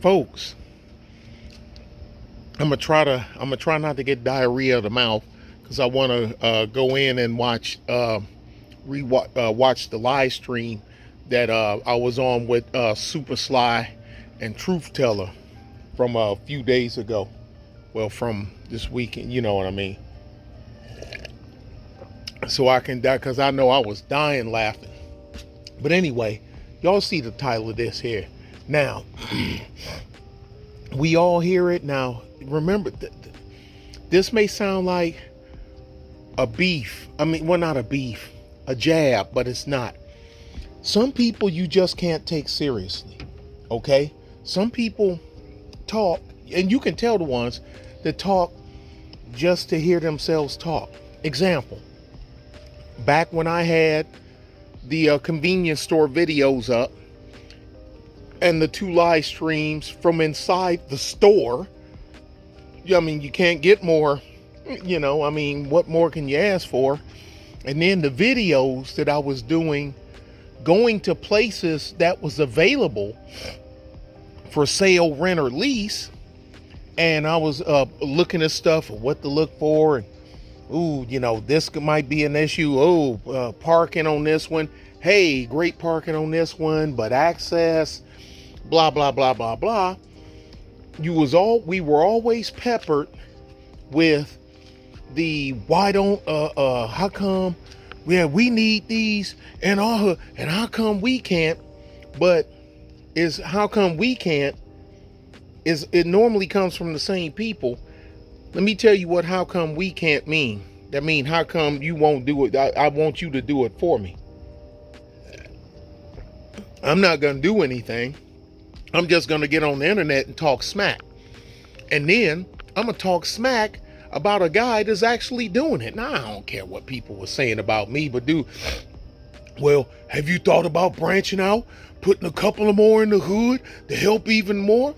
Folks, I'm gonna try not to get diarrhea of the mouth because I want to go in and watch watch the live stream that I was on with Super Sly and Truth Teller from a few days ago. Well, from this weekend, you know what I mean. So I can die because I know I was dying laughing. But anyway, y'all see the title of this here. Now, we all hear it now. Remember, this may sound like a beef. I mean, well, not a beef, a jab, but it's not. Some people you just can't take seriously. Okay? Some people talk, and you can tell the ones that talk just to hear themselves talk. Example, back when I had the convenience store videos up and the two live streams from inside the store, I mean, you can't get more, I mean, what more can you ask for? And then the videos that I was doing, going to places that was available for sale, rent, or lease. And I was looking at stuff, what to look for. And, ooh, this might be an issue. Oh, parking on this one. Hey, great parking on this one, but access, blah, blah, blah, blah, blah. We were always peppered with the why don't how come we need these and how come we can't. But is how come we can't is it normally comes from the same people. Let me tell you what how come we can't mean. That mean how come you won't do it. I want you to do it for me. I'm not gonna do anything. I'm just gonna get on the internet and talk smack. And then I'm gonna talk smack about a guy that's actually doing it. Now, I don't care what people were saying about me, but well, have you thought about branching out, putting a couple of more in the hood to help even more?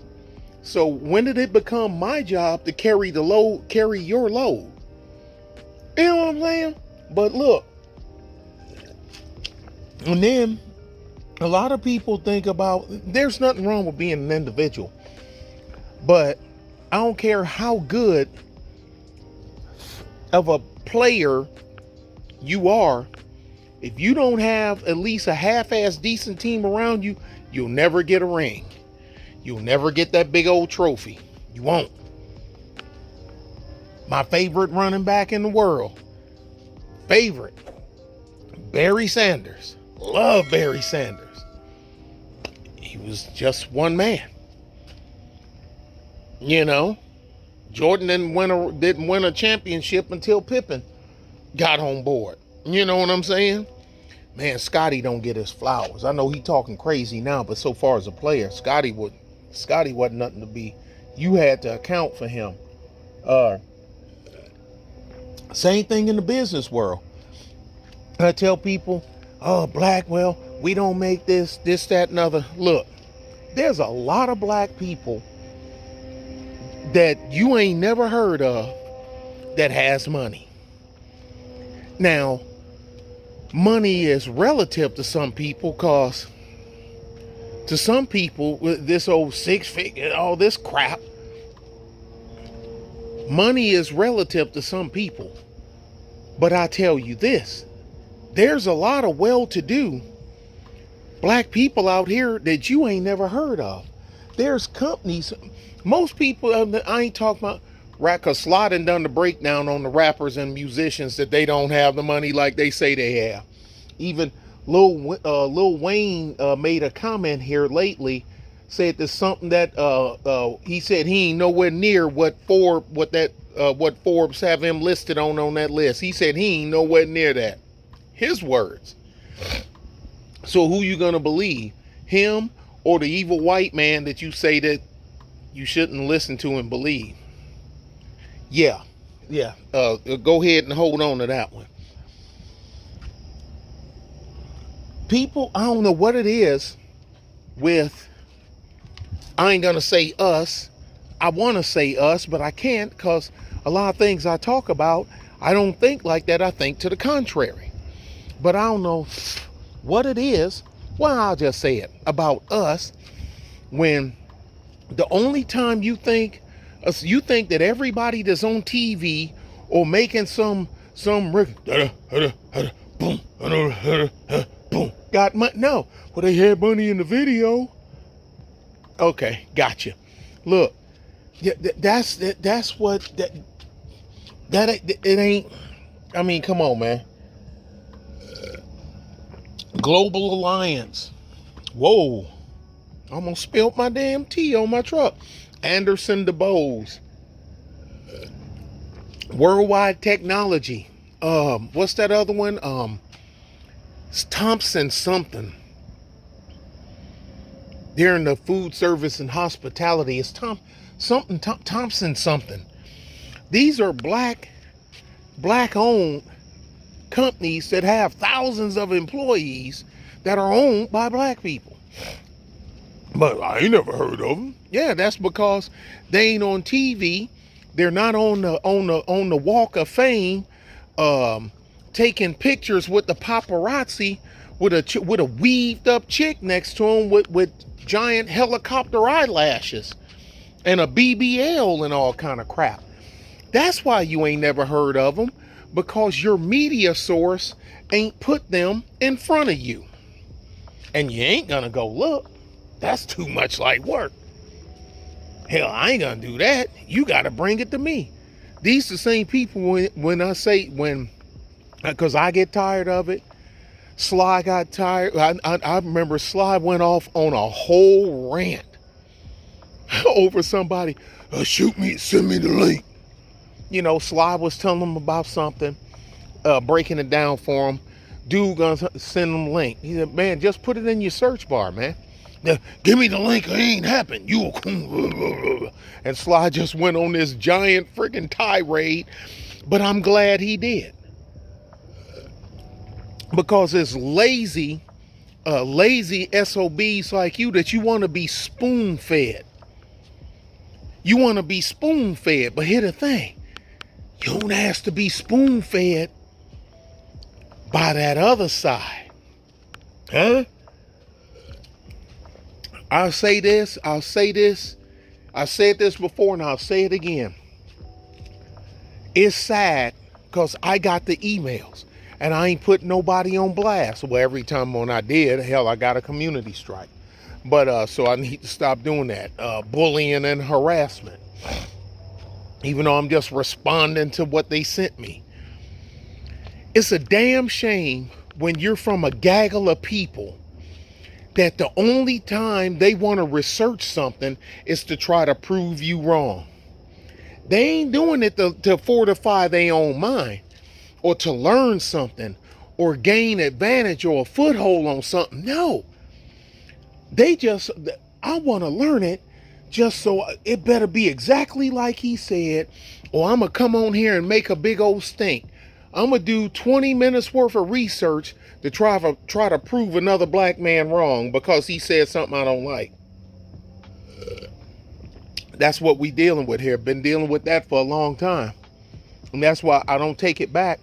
So when did it become my job to carry your load? You know what I'm saying? But look, and then a lot of people think about, there's nothing wrong with being an individual, but I don't care how good of a player you are, if you don't have at least a half-ass decent team around you, you'll never get a ring. You'll never get that big old trophy. You won't. My favorite running back in the world, Barry Sanders. Love Barry Sanders. He was just one man. Jordan didn't win a championship until Pippen got on board. You know what I'm saying? Man, Scotty don't get his flowers. I know he talking crazy now, but so far as a player, Scotty wasn't nothing to be. You had to account for him. Same thing in the business world. I tell people, oh, Blackwell, we don't make this, that, and other. Look, there's a lot of black people that you ain't never heard of that has money. Now, money is relative to some people, because to some people, this old 6-figure, all this crap, money is relative to some people. But I tell you this, there's a lot of well-to-do black people out here that you ain't never heard of. There's companies, most people, I ain't talking about rap, because Slottin done the breakdown on the rappers and musicians that they don't have the money like they say they have. Even Lil Wayne made a comment here lately, said there's something that he said he ain't nowhere near what Forbes have him listed on that list. He said he ain't nowhere near that. His words. So who you gonna believe? Him or the evil white man that you say that you shouldn't listen to and believe? Yeah. Go ahead and hold on to that one. People, I don't know what it is with, I ain't gonna say us. I want to say us, but I can't, because a lot of things I talk about, I don't think like that. I think to the contrary. But I don't know what it is. Well, I'll just say it about us. When The only time you think that everybody that's on TV or making some boom boom got money. No, well, they had money in the video. Okay, gotcha. Look, yeah, that's what it ain't. I mean, come on, man. Global Alliance. Whoa, almost spilled my damn tea on my truck. Anderson DeBose. Worldwide Technology. What's that other one? It's Thompson something. They're in the food service and hospitality. It's Thompson something. These are black owned companies that have thousands of employees that are owned by black people. But I ain't never heard of them. Yeah, that's because they ain't on TV. They're not on the Walk of Fame, taking pictures with the paparazzi with a weaved up chick next to them with giant helicopter eyelashes and a BBL and all kind of crap. That's why you ain't never heard of them, because your media source ain't put them in front of you. And you ain't gonna go look. That's too much like work. Hell, I ain't gonna do that. You gotta bring it to me. These the same people because I get tired of it. Sly got tired. I remember Sly went off on a whole rant over somebody. Shoot me, send me the link. You know, Sly was telling him about something, breaking it down for him. Dude gonna send him the link. He said, man, just put it in your search bar, man. Now, give me the link, it ain't happened. And Sly just went on this giant freaking tirade, but I'm glad he did. Because it's lazy SOBs like you that you want to be spoon-fed. You want to be spoon-fed, but here's the thing. You don't ask to be spoon-fed by that other side. Huh? I'll say this. I said this before and I'll say it again. It's sad because I got the emails and I ain't put nobody on blast. Well, every time when I did, hell, I got a community strike. But so I need to stop doing that. Bullying and harassment. Even though I'm just responding to what they sent me. It's a damn shame when you're from a gaggle of people that the only time they want to research something is to try to prove you wrong. They ain't doing it to fortify their own mind or to learn something or gain advantage or a foothold on something. No. I want to learn it just so it better be exactly like he said, or I'm going to come on here and make a big old stink. I'm going to do 20 minutes worth of research to try to prove another black man wrong because he said something I don't like. That's what we dealing with here. Been dealing with that for a long time. And that's why I don't take it back.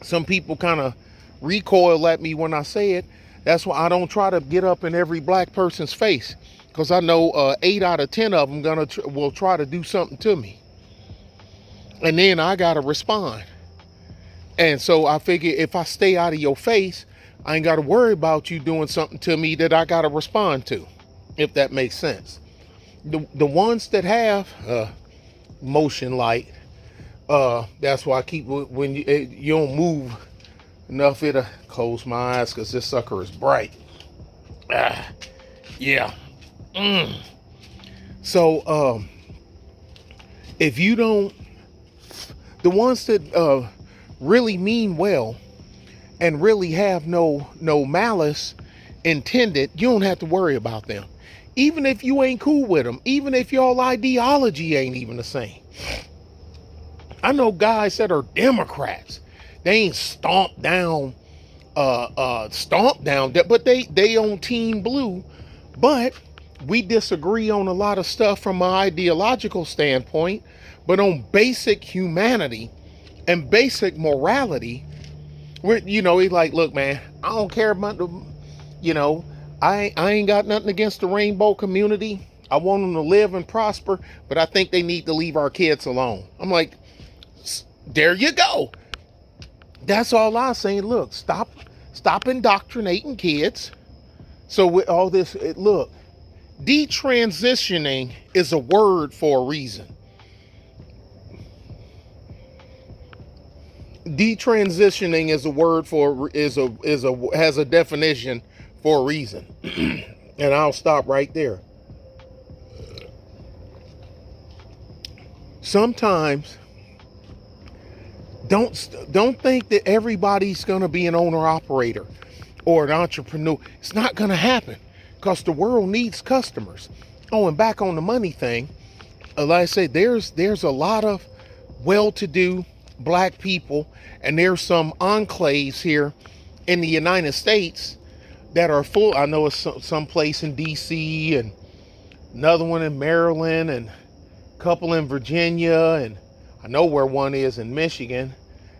Some people kind of recoil at me when I say it. That's why I don't try to get up in every black person's face. Because I know 8 out of 10 of them will try to do something to me. And then I got to respond. And so I figure if I stay out of your face, I ain't got to worry about you doing something to me that I got to respond to, if that makes sense. The ones that have motion light, that's why I keep, when you don't move enough, it'll close my eyes because this sucker is bright. Yeah. So if you don't, the ones that really mean well and really have no malice intended, you don't have to worry about them. Even if you ain't cool with them, even if your ideology ain't even the same. I know guys that are Democrats. They ain't stomped down, but they on Team Blue. But we disagree on a lot of stuff from an ideological standpoint, but on basic humanity and basic morality, he's like, look, man, I don't care about I ain't got nothing against the rainbow community. I want them to live and prosper, but I think they need to leave our kids alone. I'm like, there you go. That's all I'm saying. Look, stop indoctrinating kids. So with all this, look, detransitioning is a word for a reason. Detransitioning is a word for has a definition for a reason. And I'll stop right there. Sometimes don't think that everybody's going to be an owner operator or an entrepreneur. It's not going to happen because the world needs customers. Oh, and back on the money thing, like I say, there's a lot of well-to-do black people, and there's some enclaves here in the United States that are full. I know it's some place in DC and another one in Maryland and a couple in Virginia, and I know where one is in Michigan,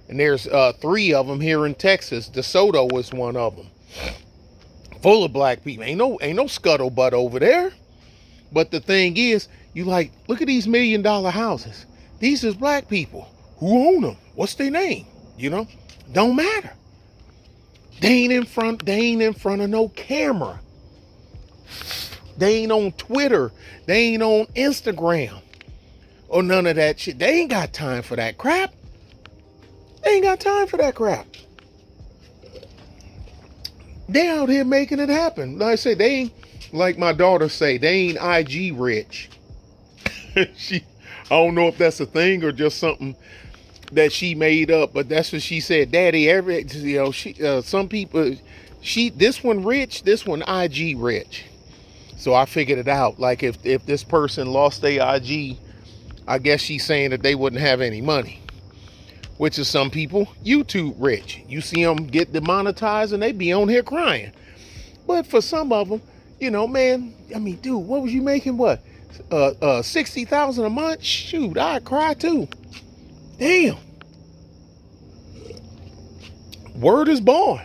and there's 3 of them here in Texas. DeSoto is one of them, full of black people. Ain't no scuttlebutt over there. But the thing is, you like, look at these $1 million houses. These is black people. Who own them? What's their name? Don't matter. They ain't in front of no camera. They ain't on Twitter. They ain't on Instagram or none of that shit. They ain't got time for that crap. They out here making it happen. Like I say, they ain't, like my daughter say, they ain't IG rich. I don't know if that's a thing or just something that she made up, but that's what she said. Daddy, some people, this one rich, this one IG rich. So I figured it out. Like if this person lost their IG, I guess she's saying that they wouldn't have any money, which is some people YouTube rich. You see them get demonetized and they be on here crying. But for some of them, man, I mean, dude, what was you making? What? 60,000 a month? Shoot, I'd cry too. Damn. Word is born.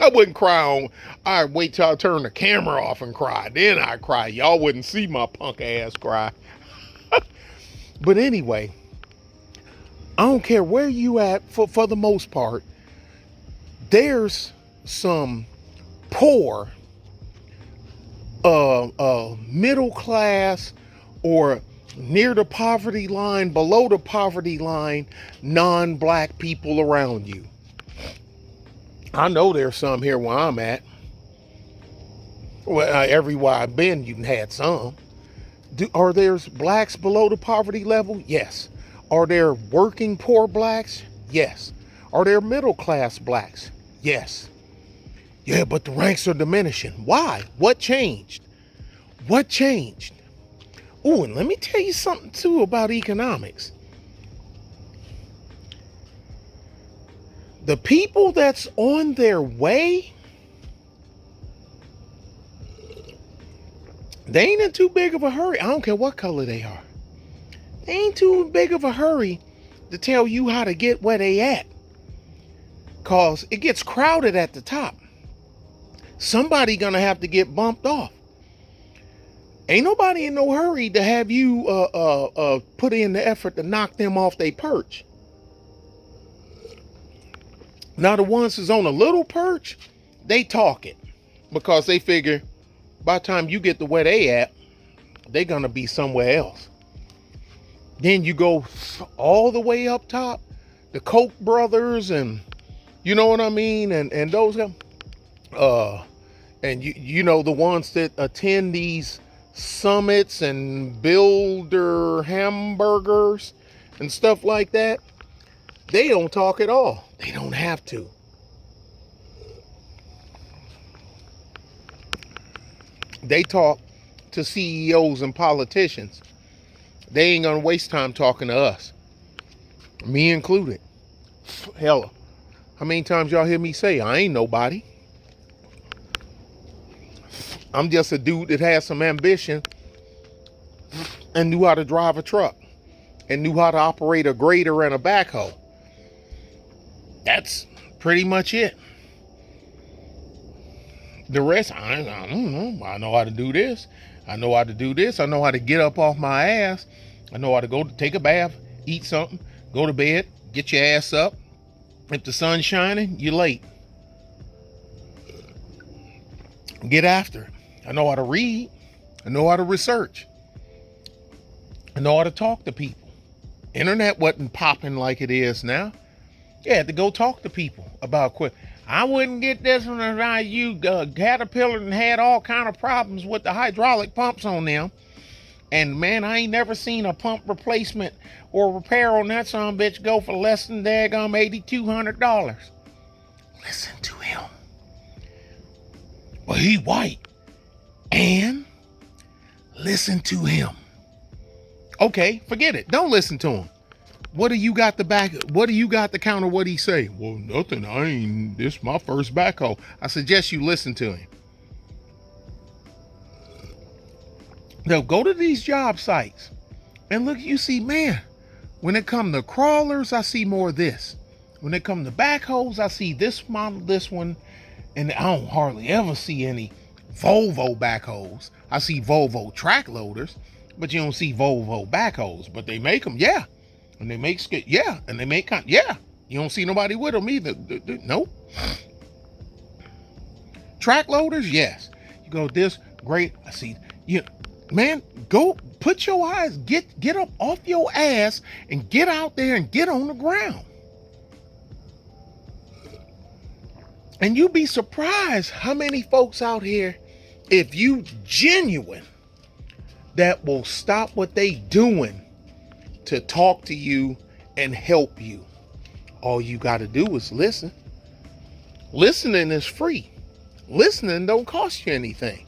I wouldn't cry on. I'd wait till I turn the camera off and cry. Then I'd cry. Y'all wouldn't see my punk ass cry. But anyway, I don't care where you at, for the most part, there's some poor, middle class, or near the poverty line, below the poverty line, non-black people around you. I know there's some here where I'm at. Well, everywhere I've been, you've had some. Are there blacks below the poverty level? Yes. Are there working poor blacks? Yes. Are there middle class blacks? Yes. Yeah, but the ranks are diminishing. Why? What changed? Oh, and let me tell you something too about economics. The people that's on their way, they ain't in too big of a hurry. I don't care what color they are. They ain't too big of a hurry to tell you how to get where they at. Cause it gets crowded at the top. Somebody gonna have to get bumped off. Ain't nobody in no hurry to have you put in the effort to knock them off their perch. Now the ones who's on a little perch, they talk it because they figure by the time you get to where they at, they gonna be somewhere else. Then you go all the way up top, the Koch brothers, and you know what I mean, and those guys, and you know the ones that attend these summits and builder hamburgers and stuff like that. They don't talk at all. They don't have to. They talk to CEOs and politicians. They ain't gonna waste time talking to us, me included. Hell, how many times y'all hear me say I ain't nobody? I'm just a dude that has some ambition and knew how to drive a truck and knew how to operate a grader and a backhoe. That's pretty much it. The rest, I don't know. I know how to do this. I know how to do this. I know how to get up off my ass. I know how to go take a bath, eat something, go to bed, get your ass up. If the sun's shining, you're late. Get after it. I know how to read. I know how to research. I know how to talk to people. Internet wasn't popping like it is now. You had to go talk to people about quit. I wouldn't get this one if I used Caterpillar and had all kind of problems with the hydraulic pumps on them. And man, I ain't never seen a pump replacement or repair on that son of a bitch go for less than daggum $8,200. Listen to him. Well, he white. And listen to him. Okay, forget it. Don't listen to him. What do you got to counter what he say? Well, nothing. This my first backhoe. I suggest you listen to him. Now go to these job sites and look, you see, man, when it come to crawlers, I see more of this. When it come to backhoes, I see this model, this one, and I don't hardly ever see any Volvo backhoes. I see Volvo track loaders, but you don't see Volvo backhoes. But they make them, yeah. And they make, yeah. And they make, yeah. You don't see nobody with them either. Nope. Track loaders, yes. You go, this, great. I see, you know, man, go put your eyes, get up off your ass and get out there and get on the ground. And you'd be surprised how many folks out here, if you genuine, that will stop what they doing to talk to you and help you. All you got to do is listen. Listening is free. Listening don't cost you anything.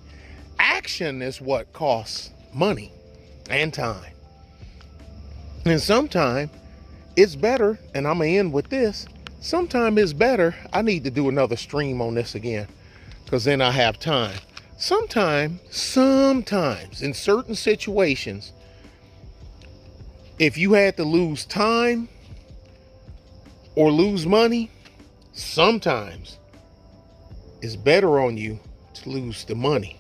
Action is what costs money and time. And sometimes it's better, and I'm going to end with this. Sometimes it's better. I need to do another stream on this again because then I have time. Sometimes in certain situations, if you had to lose time or lose money, sometimes it's better on you to lose the money.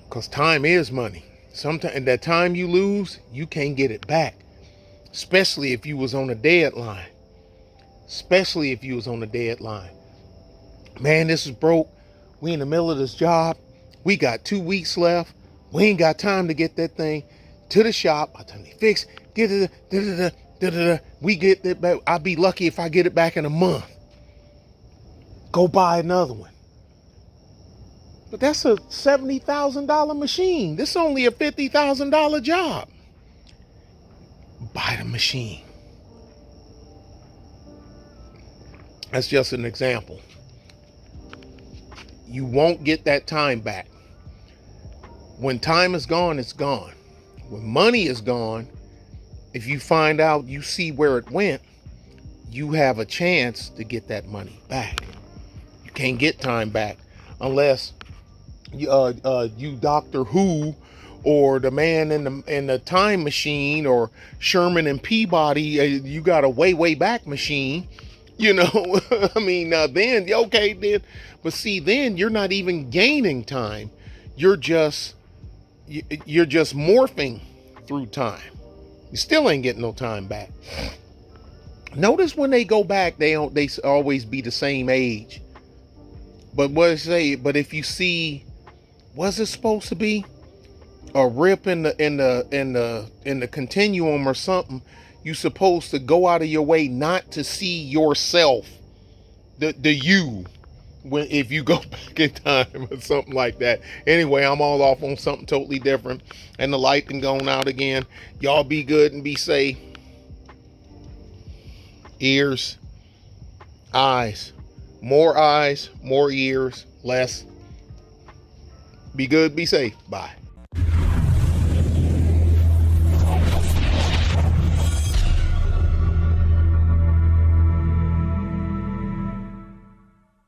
Because time is money. Sometimes that time you lose, you can't get it back. Especially if you was on a deadline. Man, this is broke. We in the middle of this job. We got 2 weeks left. We ain't got time to get that thing to the shop. I tell you, fix, get it, we get it back. I'll be lucky if I get it back in a month. Go buy another one. But that's a $70,000 machine. This is only a $50,000 job. Buy the machine. That's just an example. You won't get that time back. When time is gone, it's gone. When money is gone, if you find out, you see where it went, you have a chance to get that money back. You can't get time back unless you Doctor Who or the man in the time machine or Sherman and Peabody. You got a way back machine. You know, I mean, then, okay, then, but see, then you're not even gaining time. You're just morphing through time. You still ain't getting no time back. Notice when they go back, they always be the same age. But but if you see, was it supposed to be a rip in the continuum or something? You're supposed to go out of your way not to see yourself, the you, if you go back in time or something like that. Anyway, I'm all off on something totally different, and the light done gone out again. Y'all be good and be safe. Ears, eyes, more ears, less. Be good, be safe. Bye.